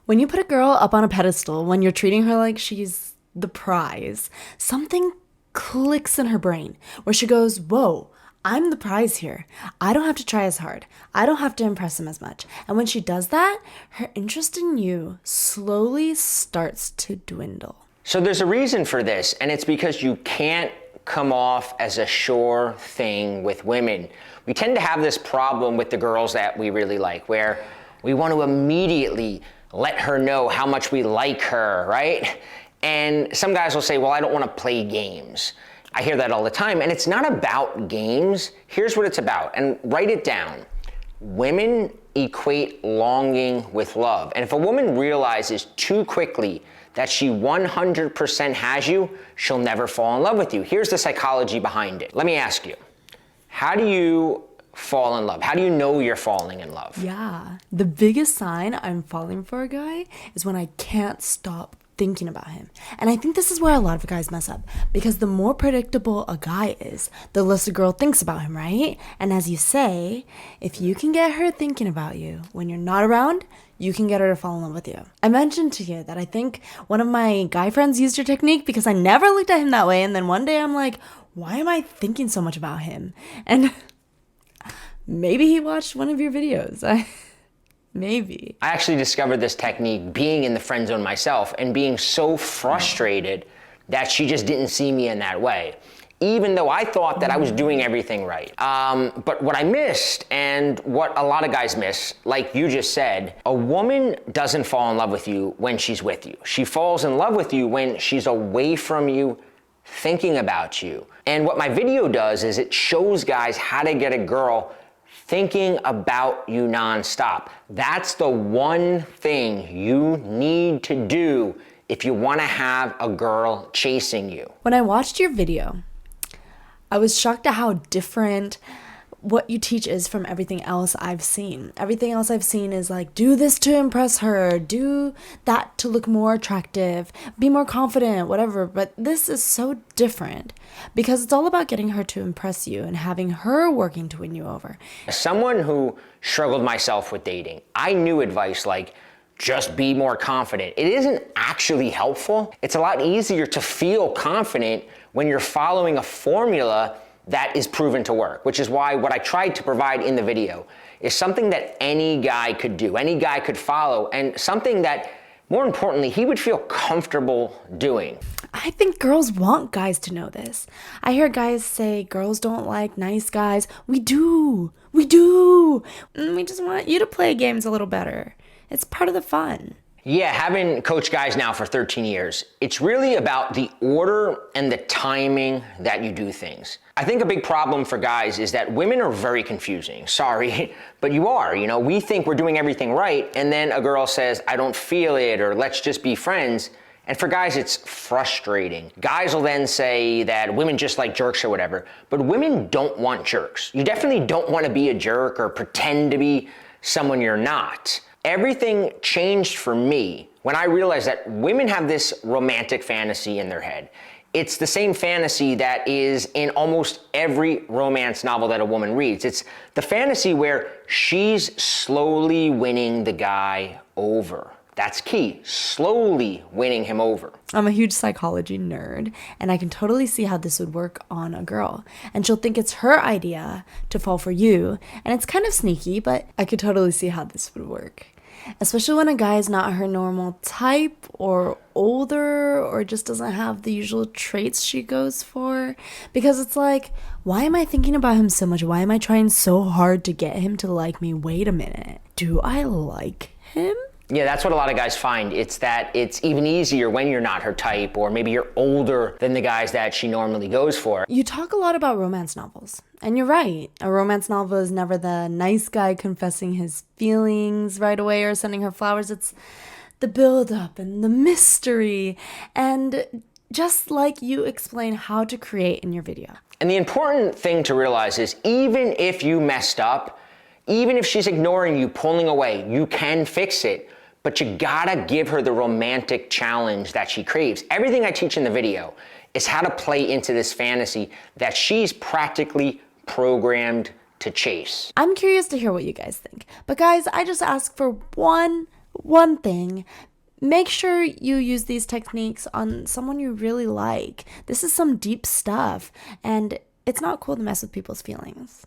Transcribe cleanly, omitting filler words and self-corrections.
When you put a girl up on a pedestal, when you're treating her like she's the prize, something clicks in her brain where she goes, whoa, I'm the prize here. I don't have to try as hard. I don't have to impress him as much. And when she does that, her interest in you slowly starts to dwindle. So there's a reason for this, and it's because you can't come off as a sure thing with women. We tend to have this problem with the girls that we really like, where we want to immediately let her know how much we like her, right? And some guys will say, well, I don't want to play games. I hear that all the time, and it's not about games. Here's what it's about, and write it down. Women equate longing with love. And if a woman realizes too quickly that she 100% has you, she'll never fall in love with you. Here's the psychology behind it. Let me ask you, how do you fall in love? How do you know you're falling in love? Yeah, the biggest sign I'm falling for a guy is when I can't stop thinking about him. And I think this is where a lot of guys mess up, because the more predictable a guy is, the less a girl thinks about him, right? And as you say, if you can get her thinking about you when you're not around, you can get her to fall in love with you. I mentioned to you that I think one of my guy friends used your technique because I never looked at him that way, and then one day I'm like, why am I thinking so much about him? And maybe he watched one of your videos. Maybe. I actually discovered this technique being in the friend zone myself and being so frustrated that she just didn't see me in that way, even though I thought that I was doing everything right. But what I missed, and what a lot of guys miss, like you just said, a woman doesn't fall in love with you when she's with you. She falls in love with you when she's away from you, thinking about you. And what my video does is it shows guys how to get a girl thinking about you nonstop. That's the one thing you need to do if you want to have a girl chasing you. When I watched your video, I was shocked at how different what you teach is from everything else I've seen. Everything else I've seen is like, do this to impress her, do that to look more attractive, be more confident, whatever. But this is so different because it's all about getting her to impress you and having her working to win you over. As someone who struggled myself with dating, I knew advice like, just be more confident. It isn't actually helpful. It's a lot easier to feel confident when you're following a formula that is proven to work, which is why what I tried to provide in the video is something that any guy could do, any guy could follow, and something that, more importantly, he would feel comfortable doing. I think girls want guys to know this. I hear guys say girls don't like nice guys. We do. We do. And we just want you to play games a little better. It's part of the fun. Yeah, having coached guys now for 13 years, it's really about the order and the timing that you do things. I think a big problem for guys is that women are very confusing. Sorry, but you are. You know, we think we're doing everything right, and then a girl says, I don't feel it, or let's just be friends. And for guys, it's frustrating. Guys will then say that women just like jerks or whatever, but women don't want jerks. You definitely don't want to be a jerk or pretend to be someone you're not. Everything changed for me when I realized that women have this romantic fantasy in their head. It's the same fantasy that is in almost every romance novel that a woman reads. It's the fantasy where she's slowly winning the guy over. That's key, slowly winning him over. I'm a huge psychology nerd, and I can totally see how this would work on a girl. And she'll think it's her idea to fall for you, and it's kind of sneaky, but I could totally see how this would work. Especially when a guy is not her normal type, or older, or just doesn't have the usual traits she goes for. Because it's like, why am I thinking about him so much? Why am I trying so hard to get him to like me? Wait a minute. Do I like him? Yeah, that's what a lot of guys find. It's that it's even easier when you're not her type, or maybe you're older than the guys that she normally goes for. You talk a lot about romance novels, and you're right. A romance novel is never the nice guy confessing his feelings right away or sending her flowers. It's the build-up and the mystery, and just like you explain how to create in your video. And the important thing to realize is even if you messed up, even if she's ignoring you, pulling away, you can fix it. But you gotta give her the romantic challenge that she craves. Everything I teach in the video is how to play into this fantasy that she's practically programmed to chase. I'm curious to hear what you guys think. But guys, I just ask for one One thing, make sure you use these techniques on someone you really like. This is some deep stuff, and it's not cool to mess with people's feelings.